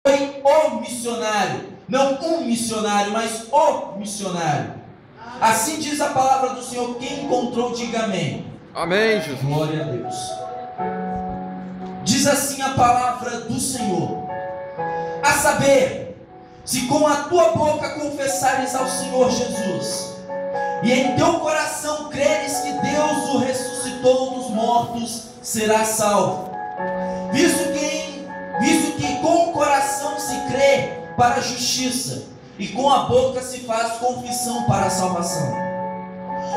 foi o missionário, não um missionário, mas o missionário. Assim diz a palavra do Senhor. Quem encontrou, diga amém. Amém, Jesus. Glória a Deus. Diz assim a palavra do Senhor: a saber, se com a tua boca confessares ao Senhor Jesus, e em teu coração creres que Deus o ressuscitou dos mortos, serás salvo. Visto que com o coração se crê para a justiça, e com a boca se faz confissão para a salvação.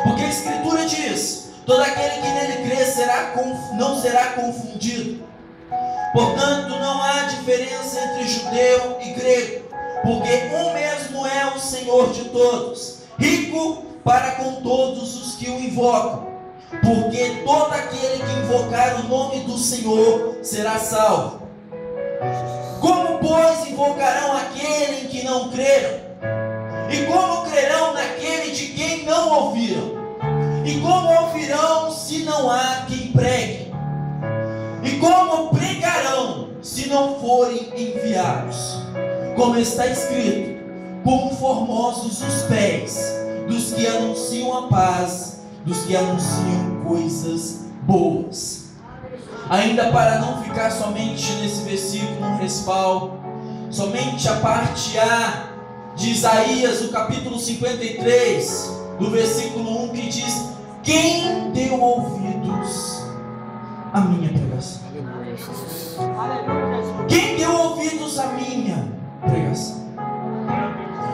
Porque a Escritura diz: todo aquele que nele crê não será confundido. Portanto, não há diferença entre judeu e grego, porque um mesmo é o Senhor de todos, rico para com todos os que o invocam. Porque todo aquele que invocar o nome do Senhor será salvo. Como, pois, invocarão aquele em que não creram? E como crerão naquele de quem não ouviram? E como ouvirão se não há quem pregue? E como pregarão se não forem enviados? Como está escrito: quão formosos os pés dos que anunciam a paz, dos que anunciam coisas boas. Ainda para não ficar somente nesse versículo um respaldo, somente a parte A de Isaías, o capítulo 53, do versículo 1, que diz: quem deu ouvidos à minha pregação? Quem deu ouvidos à minha pregação?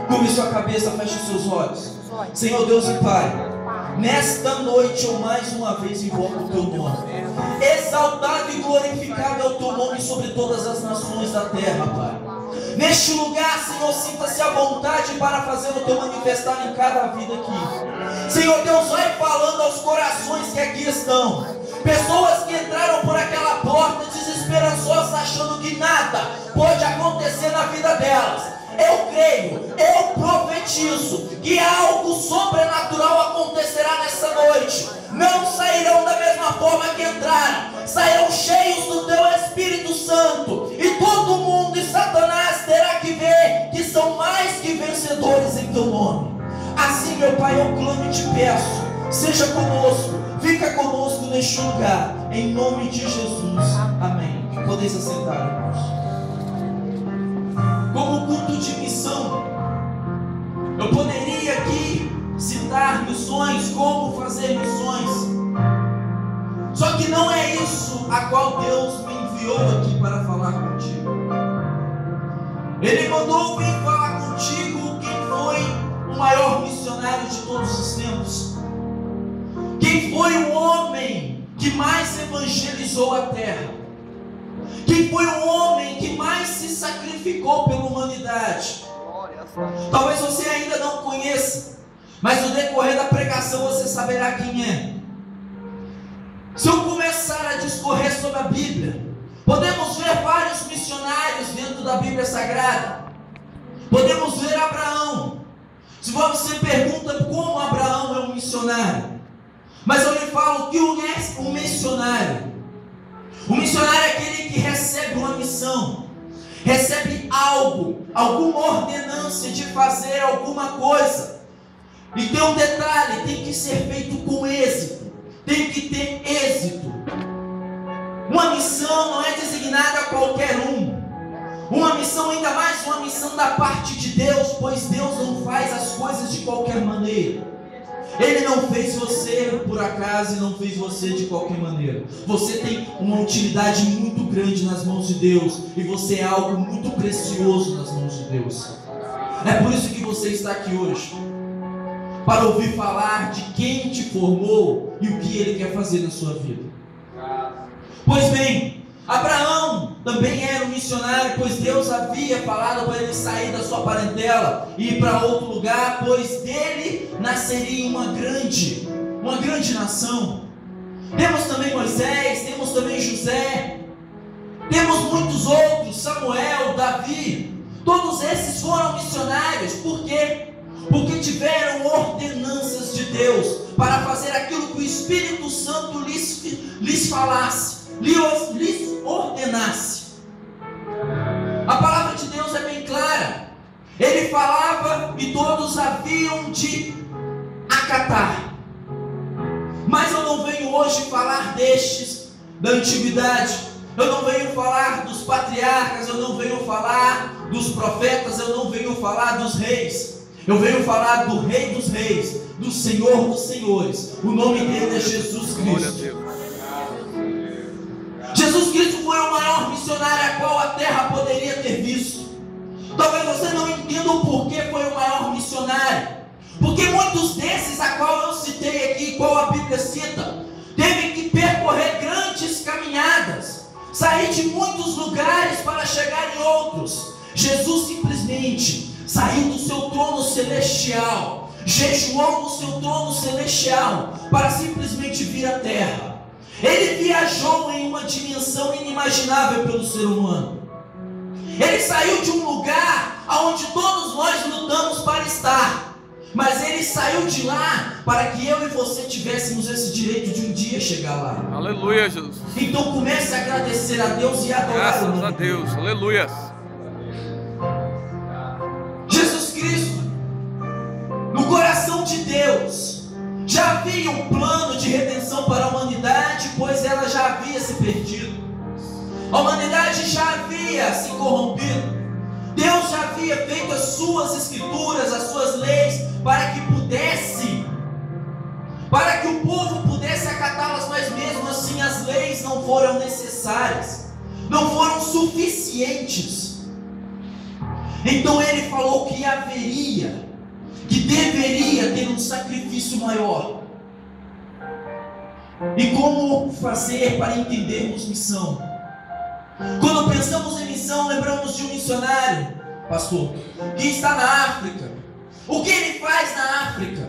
Curve sua cabeça, feche seus olhos. Senhor Deus e Pai, nesta noite eu mais uma vez invoco o teu nome. Exaltado e glorificado é o teu nome sobre todas as nações da terra, Pai. Neste lugar, Senhor, sinta-se à vontade para fazer o teu manifestar em cada vida aqui. Senhor Deus, vai falando aos corações que aqui estão. Pessoas que entraram por aquela porta desesperançosas, achando que nada pode acontecer na vida delas. Eu creio, eu profetizo que algo sobrenatural acontecerá nessa noite. Não sairão da mesma forma que entraram, sairão cheios do teu Espírito Santo. E todo mundo e Satanás terá que ver que são mais que vencedores em teu nome. Assim, meu Pai, eu clamo e te peço, seja conosco, fica conosco neste lugar, em nome de Jesus, amém. Podeis assentar, irmãos. Como culto de missão, eu poderia aqui citar missões, como fazer missões, só que não é isso a qual Deus me enviou aqui para falar contigo. Ele mandou vir falar contigo quem foi o maior missionário de todos os tempos, quem foi o homem que mais evangelizou a terra, quem foi o homem que mais se sacrificou pela humanidade. Talvez você ainda não conheça, mas no decorrer da pregação você saberá quem é. Se eu começar a discorrer sobre a Bíblia, podemos ver vários missionários dentro da Bíblia Sagrada. Podemos ver Abraão. Se você pergunta como Abraão é um missionário, mas eu lhe falo que o é um missionário. O missionário é aquele que recebe uma missão, recebe algo, alguma ordenância de fazer alguma coisa. E tem um detalhe: tem que ser feito com êxito, tem que ter êxito. Uma missão não é designada a qualquer um. Uma missão, ainda mais uma missão da parte de Deus, pois Deus não faz as coisas de qualquer maneira. Ele não fez você por acaso e não fez você de qualquer maneira. Você tem uma utilidade muito grande nas mãos de Deus, e você é algo muito precioso nas mãos de Deus. É por isso que você está aqui hoje, para ouvir falar de quem te formou e o que Ele quer fazer na sua vida. Pois bem, Abraão também era um missionário, pois Deus havia falado para ele sair da sua parentela e ir para outro lugar, pois dele nasceria uma grande nação. Temos também Moisés, temos também José, temos muitos outros, Samuel, Davi. Todos esses foram missionários. Por quê? Porque tiveram ordenanças de Deus para fazer aquilo que o Espírito Santo lhes falasse, lhes ordenasse. A palavra de Ele falava e todos haviam de acatar. Mas eu não venho hoje falar destes da antiguidade. Eu não venho falar dos patriarcas, eu não venho falar dos profetas, eu não venho falar dos reis. Eu venho falar do Rei dos Reis, do Senhor dos Senhores. O nome dele é Jesus Cristo. Jesus Cristo foi o maior missionário a qual a terra poderia ter visto. Talvez você não entenda o porquê foi o maior missionário, porque muitos desses a qual eu citei aqui, qual a Bíblia cita, teve que percorrer grandes caminhadas, sair de muitos lugares para chegar em outros. Jesus simplesmente saiu do seu trono celestial, jejuou no seu trono celestial, para simplesmente vir à terra. Ele viajou em uma dimensão inimaginável pelo ser humano. Ele saiu de um lugar onde todos nós lutamos para estar, mas ele saiu de lá para que eu e você tivéssemos esse direito de um dia chegar lá. Aleluia, Jesus. Então comece a agradecer a Deus e adorar o nome Graças a Deus. Aleluia. Jesus Cristo, no coração de Deus, já havia um plano de redenção para a humanidade, pois ela já havia se perdido. A humanidade já havia se corrompido. Deus já havia feito as suas escrituras, as suas leis, para que o povo pudesse acatá-las, mas mesmo assim as leis não foram necessárias, não foram suficientes. Então ele falou que deveria ter um sacrifício maior. E como fazer para entendermos missão? Quando pensamos em missão, lembramos de um missionário, pastor, que está na África. O que ele faz na África?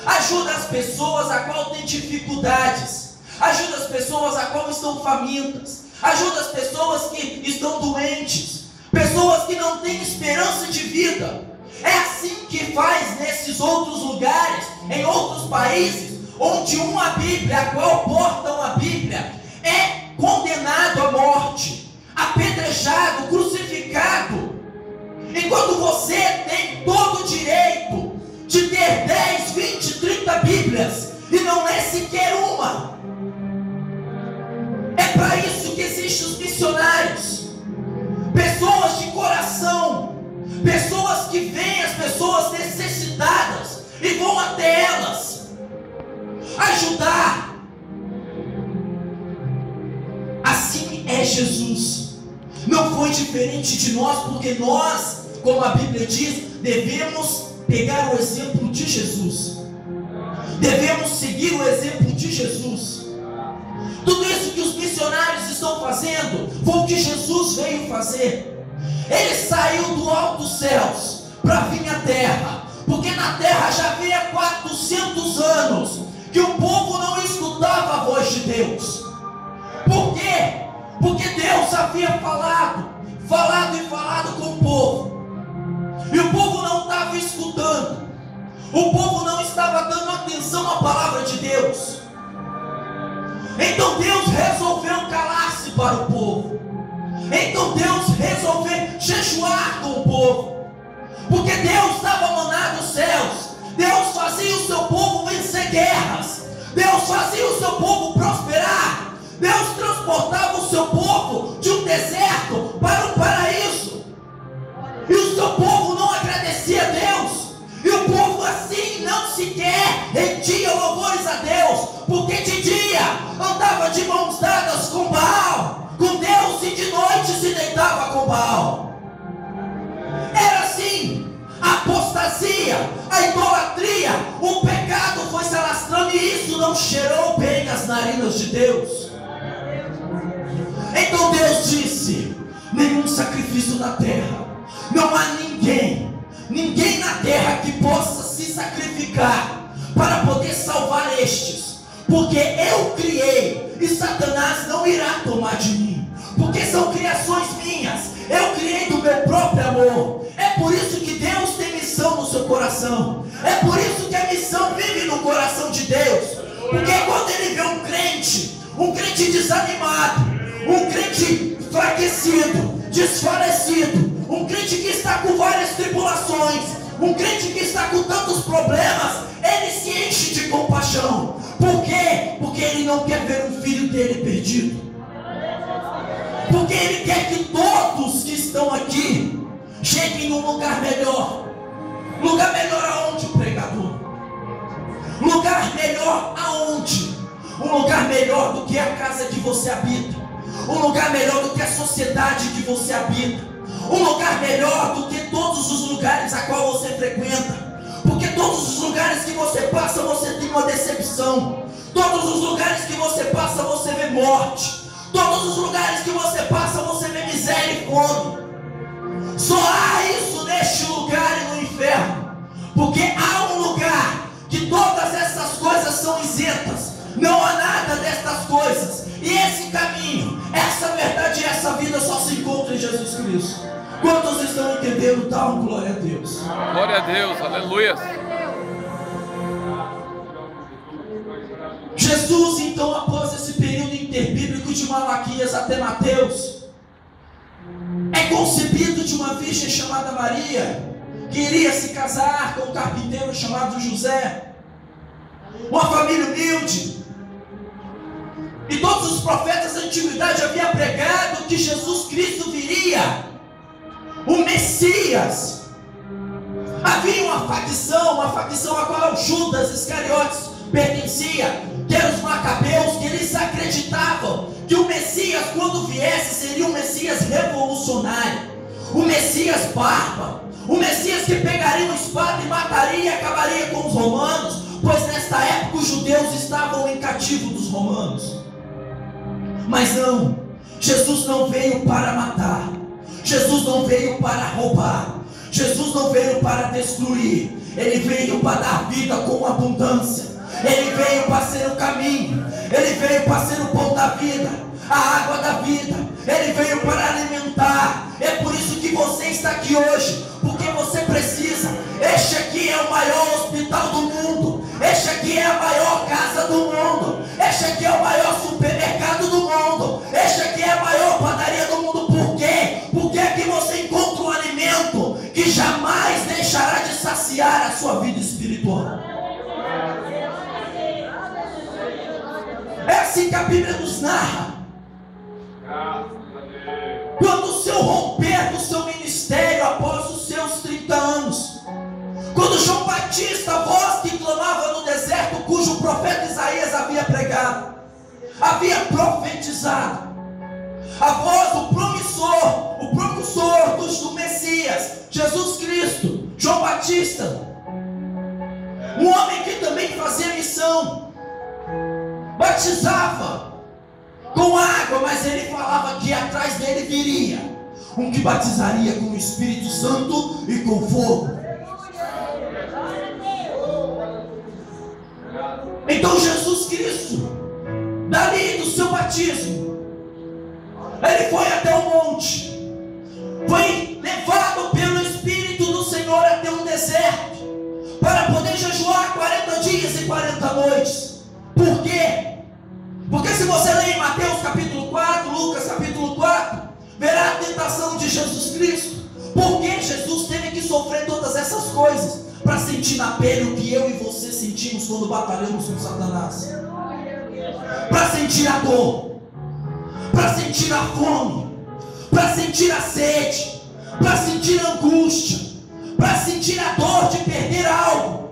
Ajuda as pessoas a qual têm dificuldades, ajuda as pessoas a qual estão famintas, ajuda as pessoas que estão doentes, pessoas que não têm esperança de vida. É assim que faz nesses outros lugares, em outros países, onde uma Bíblia, a qual porta uma Bíblia, é condenado à morte, apedrejado, crucificado, enquanto você tem todo o direito de ter 10, 20, 30 Bíblias e não lê sequer uma. É para isso que existem os missionários, pessoas de coração, pessoas que veem as pessoas necessitadas e vão até elas ajudar. Assim é Jesus. Não foi diferente de nós, porque nós, como a Bíblia diz, devemos pegar o exemplo de Jesus. Devemos seguir o exemplo de Jesus. Tudo isso que os missionários estão fazendo foi o que Jesus veio fazer. Ele saiu do alto dos céus para vir à terra, porque na terra já havia 400 anos que o povo não escutava a voz de Deus. Por quê? Porque Deus havia falado com o povo, e o povo não estava escutando, o povo não estava dando atenção à palavra de Deus. Então Deus resolveu calar-se para o povo. Então Deus resolveu jejuar com o povo, porque Deus dava maná dos céus, Deus fazia o seu povo vencer guerras, Deus fazia o seu povo prosperar, Deus transportava o seu povo de um deserto para um paraíso, e o seu povo não agradecia a Deus, e o povo assim não sequer rendia louvores a Deus, porque de dia andava de mãos dadas com Baal, com Deus, e de noite se deitava com Baal. Era assim, a apostasia, a idolatria, o pecado foi se alastrando, e isso não cheirou bem as narinas de Deus. Então Deus disse: nenhum sacrifício na terra, não há ninguém na terra que possa se sacrificar para poder salvar estes, porque eu criei e Satanás não irá tomar de mim, porque são criações minhas, eu criei do meu próprio amor. É por isso que Deus tem missão no seu coração, é por isso que a missão vive no coração de Deus, porque quando ele vê um crente desanimado, um crente enfraquecido, desfalecido, um crente que está com várias tribulações, Um crente que está com tantos problemas, ele se enche de compaixão. Por quê? Porque ele não quer ver um filho dele perdido. Porque ele quer que todos que estão aqui cheguem num lugar melhor. Lugar melhor aonde, pregador? Lugar melhor aonde? Um lugar melhor do que a casa que você habita. Um lugar melhor do que a sociedade que você habita. Um lugar melhor do que todos os lugares a qual você frequenta. Porque todos os lugares que você passa, você tem uma decepção. Todos os lugares que você passa, você vê morte. Todos os lugares que você passa, você vê miséria e fome. Só há isso neste lugar e no inferno. Porque há um lugar que todas essas coisas são isentas. Não há nada destas coisas. E esse caminho, essa verdade e essa vida só se encontra em Jesus Cristo. Quantos estão entendendo tal? Glória a Deus. Glória a Deus, aleluia. Jesus, então, após esse período interbíblico de Malaquias até Mateus, é concebido de uma virgem chamada Maria, que iria se casar com um carpinteiro chamado José, uma família humilde. E todos os profetas da antiguidade haviam pregado que Jesus Cristo viria, o Messias. Havia uma facção a qual Judas Iscariotes pertencia, que eram os Macabeus, que eles acreditavam que o Messias, quando viesse, seria um Messias revolucionário, um Messias bárbaro, um Messias que pegaria uma espada e mataria e acabaria com os romanos, pois nesta época os judeus estavam em cativo dos romanos. Mas não, Jesus não veio para matar, Jesus não veio para roubar, Jesus não veio para destruir, Ele veio para dar vida com abundância. Ele veio para ser o caminho, Ele veio para ser o pão da vida, a água da vida. Ele veio para alimentar. É por isso que você está aqui hoje, porque você precisa. Este aqui é o maior hospital do mundo, este aqui é a maior casa do mundo, este aqui é o maior supermercado do mundo, este aqui é a maior padaria do mundo. Por quê? Porque aqui você encontra um alimento que jamais deixará de saciar a sua vida espiritual. É assim que a Bíblia nos narra. Quando o seu romper do seu ministério após os seus 30 anos, quando João Batista, a voz que clamava no deserto, cujo profeta Isaías havia pregado, havia profetizado, a voz do promissor, o propulsor do Messias, Jesus Cristo, João Batista, um homem que também fazia missão, batizava com água, mas ele falava que atrás dele viria um que batizaria com o Espírito Santo e com fogo. Então Jesus Cristo, dali do seu batismo, ele foi até o monte, foi levado pelo Espírito do Senhor até um deserto, para poder jejuar 40 dias e 40 noites. Por quê? Porque se você ler em Mateus capítulo 4, Lucas capítulo 4, verá a tentação de Jesus Cristo. Porque Jesus teve que sofrer todas essas coisas para sentir na pele o que eu e você sentimos quando batalhamos com Satanás, para sentir a dor, para sentir a fome, para sentir a sede, para sentir a angústia, para sentir a dor de perder algo.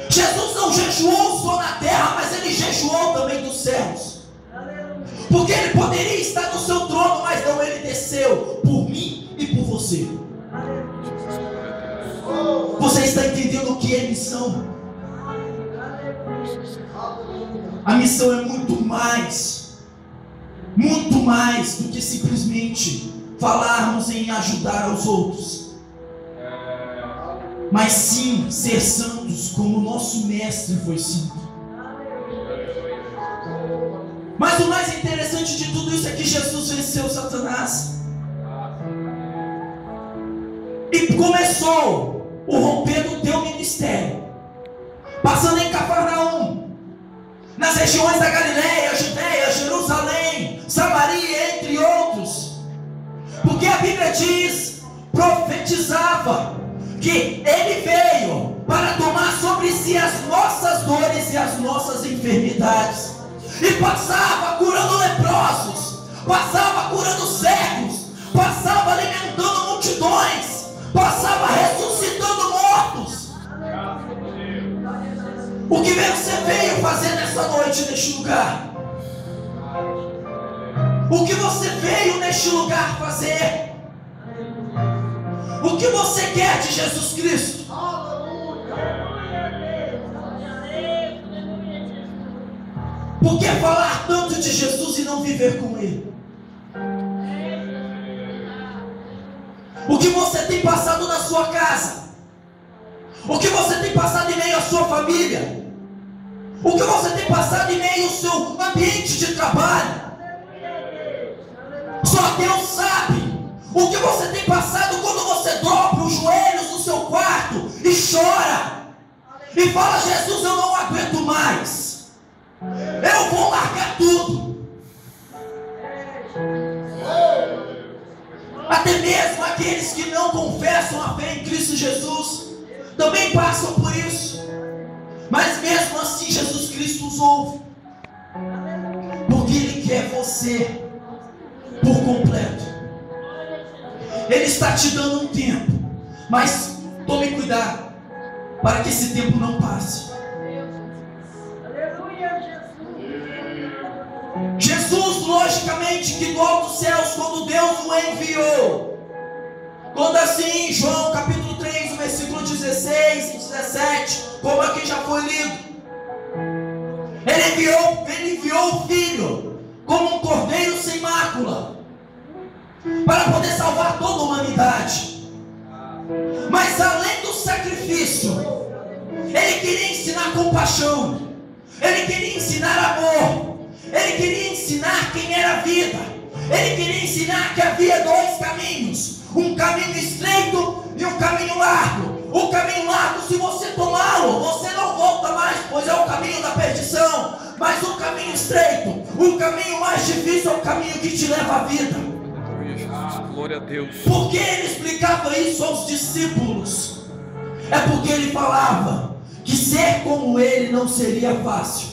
Jesus não jejuou só na terra, mas Ele jejuou também dos céus. Porque Ele poderia estar no seu trono, mas não, Ele desceu por mim e por você. Você está entendendo o que é missão? A missão é muito mais do que simplesmente falarmos em ajudar aos outros, mas sim ser santos como o nosso mestre foi santo. Mas o mais interessante de tudo isso é que Jesus venceu Satanás e começou o romper do teu ministério, passando em Cafarnaum, nas regiões da Galileia, Judeia, Jerusalém, Samaria, entre outros. Porque a Bíblia diz, profetizava que Ele veio para tomar sobre si as nossas dores e as nossas enfermidades, e passava curando leprosos, passava curando cegos, passava alimentando multidões, passava ressuscitando mortos. O que você veio fazer nessa noite, neste lugar? O que você veio neste lugar fazer? O que você quer de Jesus Cristo? Por que falar tanto de Jesus e não viver com Ele? O que você tem passado na sua casa? O que você tem passado em meio à sua família? O que você tem passado em meio ao seu ambiente de trabalho? Só Deus sabe. O que você tem passado quando você dobra os joelhos no seu quarto e chora e fala: Jesus, eu não aguento mais, eu vou largar tudo. Até mesmo aqueles que não confessam a fé em Cristo Jesus também passam por isso, mas mesmo assim Jesus Cristo os ouve, porque Ele quer você por completo. Ele está te dando um tempo, mas tome cuidado para que esse tempo não passe. Jesus, logicamente, que do alto dos céus, quando Deus o enviou, quando assim, João capítulo 3, no versículo 16 e 17, como aqui já foi lido, Ele enviou o Filho como um cordeiro sem mácula, para poder salvar toda a humanidade. Mas além do sacrifício, Ele queria ensinar compaixão, Ele queria ensinar amor, Ele queria ensinar quem era a vida, Ele queria ensinar que havia dois caminhos, um caminho estreito e um caminho largo. O caminho largo, se você tomá-lo, você não volta mais, pois é o caminho da perdição. Mas o caminho estreito, o caminho mais difícil, é o caminho que te leva à vida. Glória a Deus. Por que Ele explicava isso aos discípulos? É porque Ele falava que ser como Ele não seria fácil,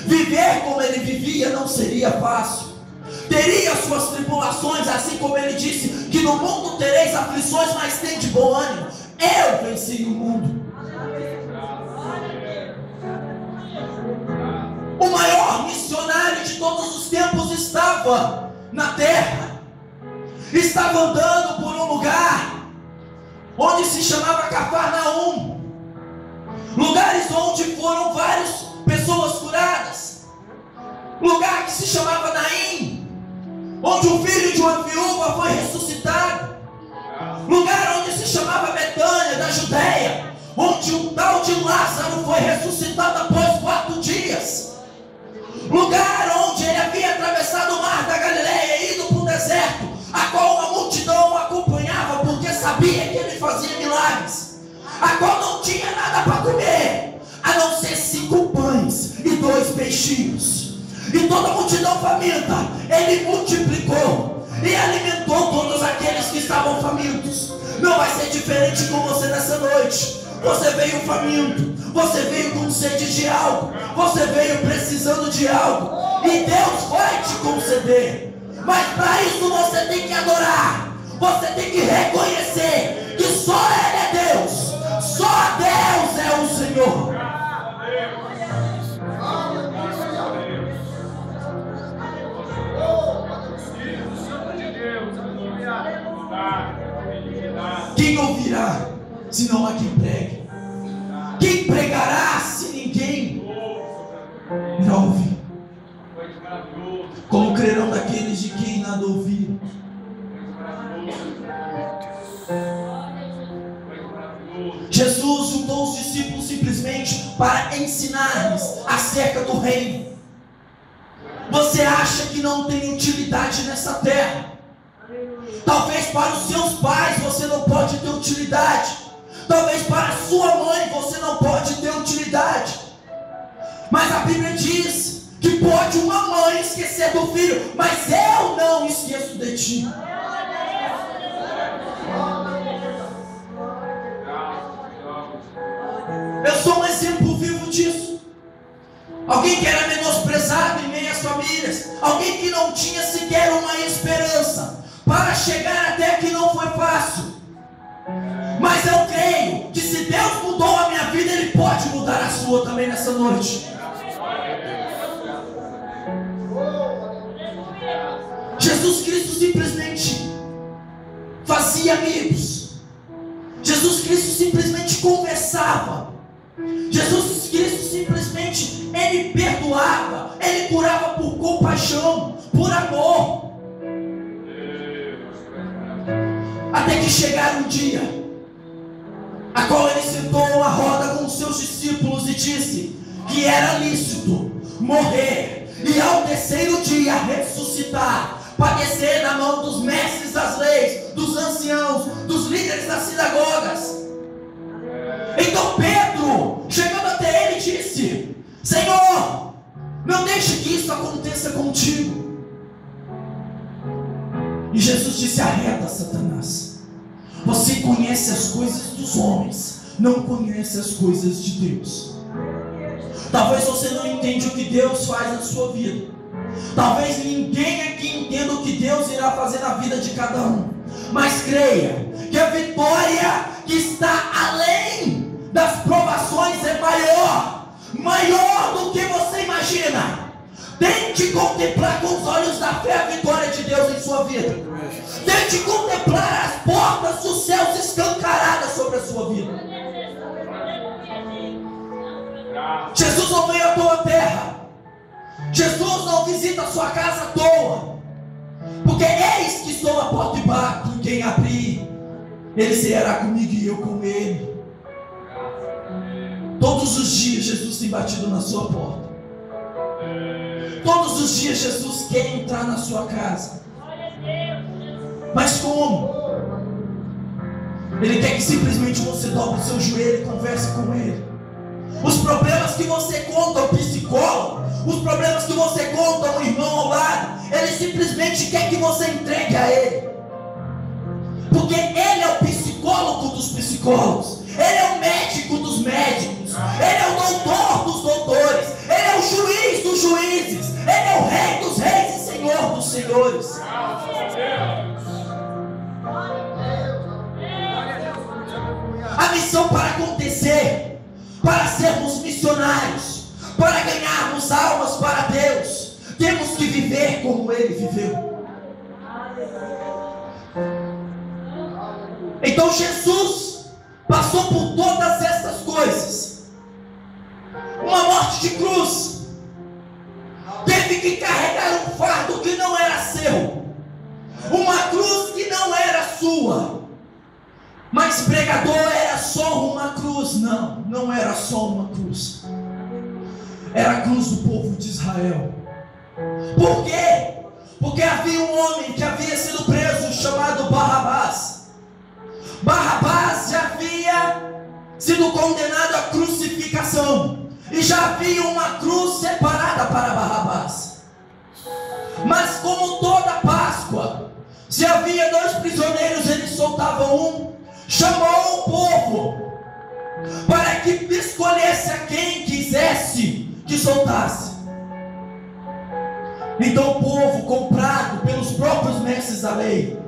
viver como Ele vivia não seria fácil, teria suas tribulações, assim como Ele disse que no mundo tereis aflições, mas tem de bom ânimo, eu venci o mundo. O maior missionário de todos os tempos estava na terra, estava andando por um lugar onde se chamava Cafarnaum, lugares onde foram várias pessoas curadas, lugar que se chamava Naim, onde o filho de uma viúva foi ressuscitado, lugar onde se chamava Betânia da Judeia, onde um tal de Lázaro foi ressuscitado após 4 dias, lugar onde ele havia atravessado o mar da Galileia e ido para o deserto, a qual uma multidão o acompanhava porque sabia que ele fazia milagres, a qual não tinha nada para comer, a não ser 5 pães e 2 peixinhos, e toda a multidão faminta, ele multiplicou e alimentou todos aqueles que estavam famintos. Não vai ser diferente com você nessa noite. Você veio faminto, você veio com sede de algo, você veio precisando de algo, e Deus vai te conceder. Mas para isso você tem que adorar, você tem que reconhecer que só Ele é Deus, só Deus é o Senhor. Quem ouvirá se não há quem pregue? Quem pregará se ninguém irá ouvir? Como crerão daqueles de quem nada ouviram? Jesus juntou os discípulos simplesmente para ensinar-lhes acerca do reino. Você acha que não tem utilidade nessa terra? Talvez para os seus pais você não pode ter utilidade, talvez para a sua mãe você não pode ter utilidade, mas a Bíblia diz que pode uma mãe esquecer do filho, mas eu não esqueço de ti. alguém que era menosprezado em meio às famílias, alguém que não tinha sequer uma esperança. Para chegar até aqui não foi fácil, mas eu creio que se Deus mudou a minha vida, Ele pode mudar a sua também nessa noite. Jesus Cristo simplesmente fazia amigos. Jesus Cristo simplesmente conversava. Jesus Cristo simplesmente, Ele perdoava, Ele curava por compaixão, por amor. Até que chegar um dia, a qual Ele sentou uma roda com os seus discípulos e disse que era lícito morrer e ao terceiro dia ressuscitar, padecer na mão dos mestres das leis, dos anciãos, dos líderes das sinagogas. Então Pedro, chegando até ele, disse: Senhor, não deixe que isso aconteça contigo. E Jesus disse: arreda, Satanás, você conhece as coisas dos homens, não conhece as coisas de Deus. Talvez você não entenda o que Deus faz na sua vida. Talvez ninguém aqui entenda o que Deus irá fazer na vida de cada um. Mas creia que a vitória que está além das provações é maior do que você imagina. Tente contemplar com os olhos da fé a vitória de Deus em sua vida. Tente contemplar as portas dos céus escancaradas sobre a sua vida. Jesus não veio à tua terra. Jesus não visita a sua casa à toa. Porque eis que estou à porta e bato. Quem abrir, ele será comigo e eu com ele. Todos os dias Jesus tem batido na sua porta. Todos os dias Jesus quer entrar na sua casa. Mas como? Ele quer que simplesmente você dobre o seu joelho e converse com ele. Os problemas que você conta ao psicólogo, os problemas que você conta ao irmão ao lado, ele simplesmente quer que você entregue a ele. Porque ele é o psicólogo dos psicólogos, ele é o médico dos médicos, ele é o doutor dos doutores, ele é o juiz dos juízes, ele é o rei dos reis e senhor dos senhores. A missão para acontecer, para sermos missionários, para ganharmos almas para Deus, temos que viver como Ele viveu. Então Jesus passou por todas essas coisas. Uma morte de cruz. Teve que carregar um fardo que não era seu, uma cruz que não era sua. Mas pregador, era só uma cruz. Não era só uma cruz. Era a cruz do povo de Israel. Por quê? Porque havia um homem que havia sido preso chamado Barrabás. Barrabás já havia sido condenado à crucificação, e já havia uma cruz separada para Barrabás. Mas como toda Páscoa, se havia 2 prisioneiros, eles soltavam um. Chamou o povo para que escolhesse a quem quisesse que soltasse. Então o povo, comprado pelos próprios mestres da lei,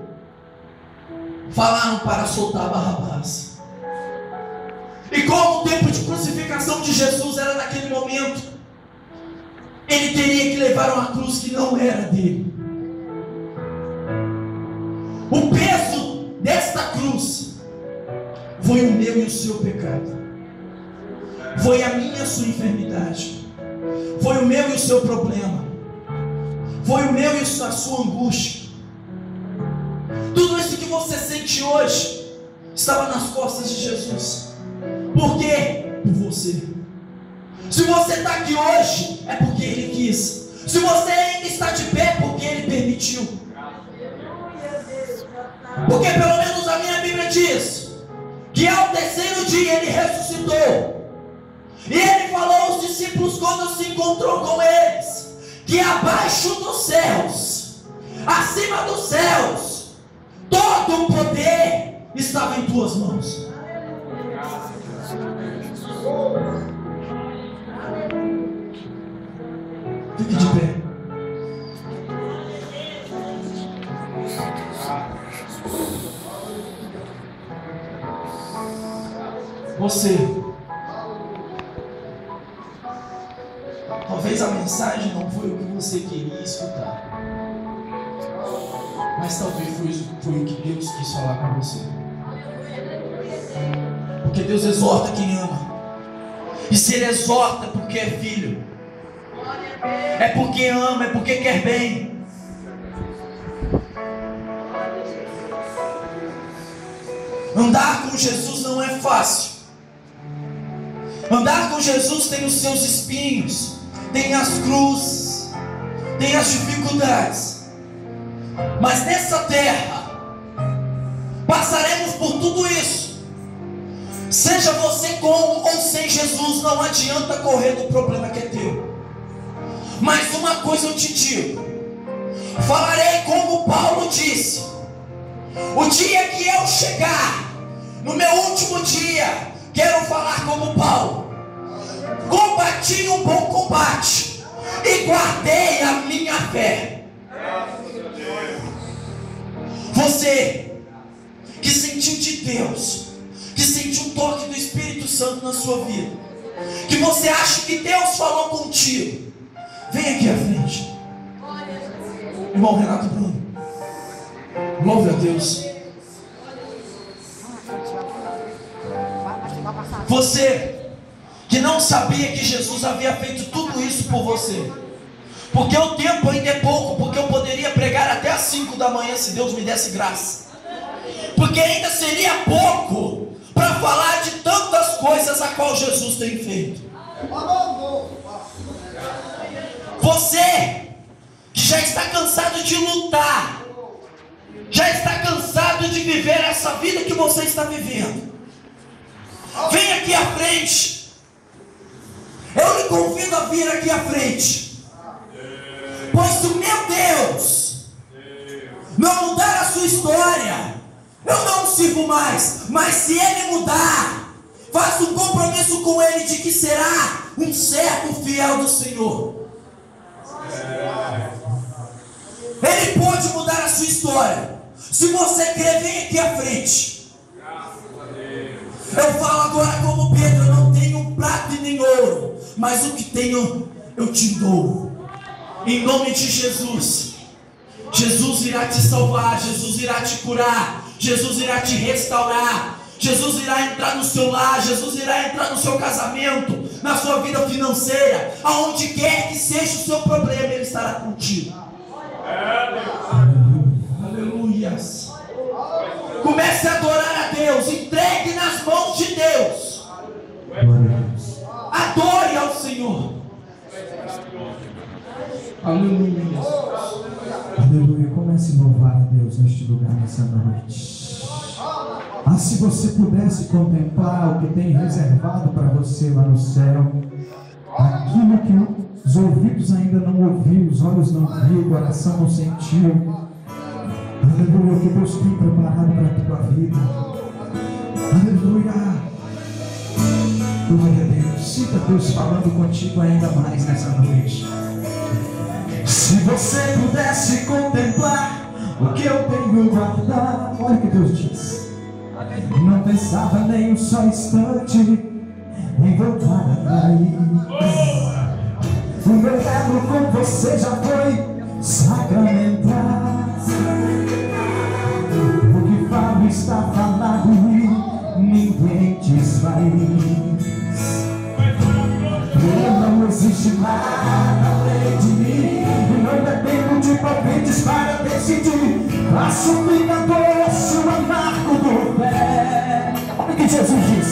falaram para soltar Barrabás. E como o tempo de crucificação de Jesus era naquele momento, ele teria que levar uma cruz que não era dele. O peso desta cruz foi o meu e o seu pecado. Foi a minha e a sua enfermidade. Foi o meu e o seu problema. Foi o meu e a sua angústia. Tudo isso que você sente hoje estava nas costas de Jesus. Por quê? Por você. Se você está aqui hoje, é porque Ele quis. Se você ainda está de pé, é porque Ele permitiu. Porque pelo menos a minha Bíblia diz que ao terceiro dia Ele ressuscitou. E Ele falou aos discípulos quando se encontrou com eles, que abaixo dos céus, acima dos céus, todo o poder estava em tuas mãos. Fique de pé. Você, talvez a mensagem não foi o que você queria escutar, mas talvez foi o que Deus quis falar com você. Porque Deus exorta quem ama. E se Ele exorta é porque é filho, é porque ama, é porque quer bem. Andar com Jesus não é fácil. Andar com Jesus tem os seus espinhos, tem as cruzes, tem as dificuldades. Mas nessa terra passaremos por tudo isso. Seja você com ou sem Jesus, não adianta correr do problema que é teu. Mas uma coisa eu te digo: falarei como Paulo disse. O dia que eu chegar, no meu último dia, quero falar como Paulo: combati um bom combate e guardei a minha fé. Você que sentiu de Deus, que sentiu o toque do Espírito Santo na sua vida, que você acha que Deus falou contigo, vem aqui à frente. Irmão Renato Bruno, louve a Deus. Você que não sabia que Jesus havia feito tudo isso por você, porque o tempo ainda é pouco, porque eu poderia pregar até às 5 da manhã se Deus me desse graça, porque ainda seria pouco para falar de tantas coisas a qual Jesus tem feito. Você que já está cansado de lutar, já está cansado de viver essa vida que você está vivendo, vem aqui à frente. Eu lhe convido a vir aqui à frente, pois se o meu Deus não mudar a sua história, eu não sirvo mais. Mas se Ele mudar, faça um compromisso com Ele de que será um servo fiel do Senhor. Ele pode mudar a sua história. Se você crer, vem aqui à frente. Eu falo agora como Pedro: eu não tenho prata e nem ouro, mas o que tenho eu te dou. Em nome de Jesus. Jesus irá te salvar, Jesus irá te curar, Jesus irá te restaurar, Jesus irá entrar no seu lar, Jesus irá entrar no seu casamento, na sua vida financeira, aonde quer que seja o seu problema, Ele estará contigo. Aleluias. Comece a adorar a Deus, entregue nas mãos de Deus, adore ao Senhor. Aleluia. Aleluia. Comece a louvar a Deus neste lugar, nessa noite. Ah, se você pudesse contemplar o que tem reservado para você lá no céu, aquilo que os ouvidos ainda não ouviu, os olhos não viu, o coração não sentiu. Aleluia, que Deus tem preparado para a tua vida. Aleluia. Glória a Deus. Sinta Deus falando contigo ainda mais nessa noite. Se você pudesse contemplar o que eu tenho guardado, olha o que Deus diz. Não pensava nem um só instante em voltar atrás. O meu verbo com você já foi sacramentado. O que falo está falado e ninguém desfaz. Não existe nada além de mim. Não dependo de palpites para decidir. Assumir a doce o amargo do pé. Olha o que Jesus diz.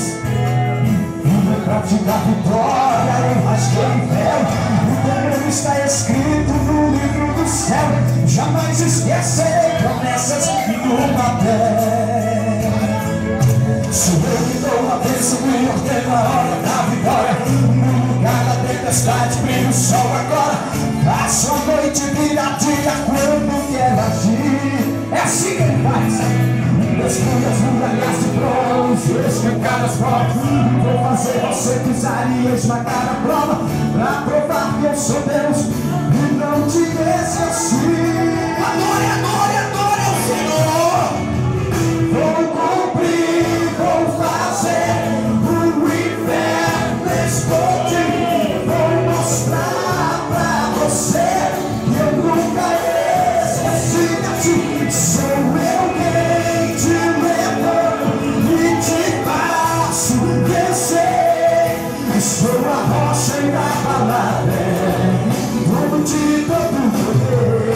Não praticar vitória, eu rasguei o véu. O nome está escrito no livro do céu. Jamais esquecerei promessas no papel. Sou eu que dou a bênção e ordeno a hora da vitória. No lugar da tempestade brilha o sol agora. Faço a noite virar dia quando quer agir. É assim que Ele faz. Destrui as muralhas de bronze, escancar as provas. Vou fazer você pisar e esmagar a prova, pra provar que eu sou Deus. não te esqueci. Adore, adore, adore ao Senhor. Vou cumprir, vou fazer o inferno explodir. Vou mostrar pra você que eu nunca esqueci de ti. Sou eu quem te levanto e te faço vencer. Sou a rocha inabalável, dono de todo poder.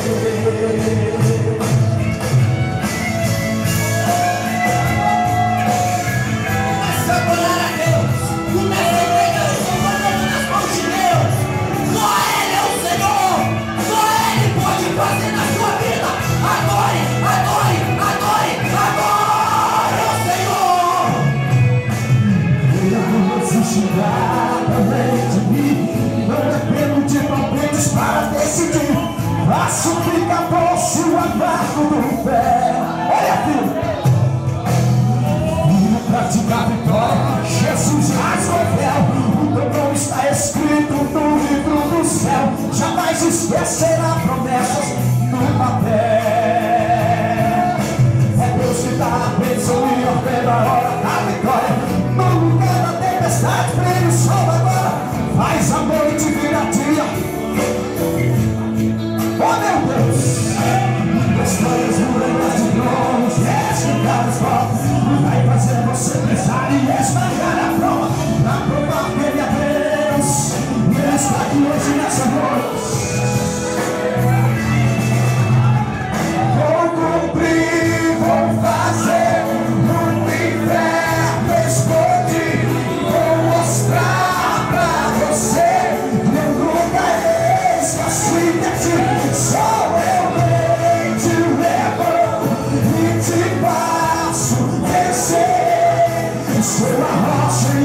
Começa a adorar a Deus. Começa a entregar o seu valor nas mãos de Deus. Só Ele é o Senhor. Só Ele pode fazer na sua vida. Adore, adore, adore, adore ao Senhor. Eu não existe nada além de mim. Não dependo de palpites para decidir. Faço pica-poço amargo do pé. Olha, filho, praticar a vitória, Jesus rasga o véu. O teu nome está escrito no livro do céu. Jamais esquecerá promessas no papel. É Deus que dá a bênção e ordena a hora da vitória. No lugar da tempestade, brilha o sol agora. Faz a noite virar dia. Oh meu Deus, histórias mudas de tronos, explicar os povos. Vai fazer você pensar e esmagar a prova, pra provar que Ele é Deus. E Ele está aqui hoje nessa noite. Vou cumprir, vou fazer o inferno explodir. Vou mostrar pra você que eu nunca esqueci de ti. Sou eu quem te levo e te faço vencer. Sou a rocha e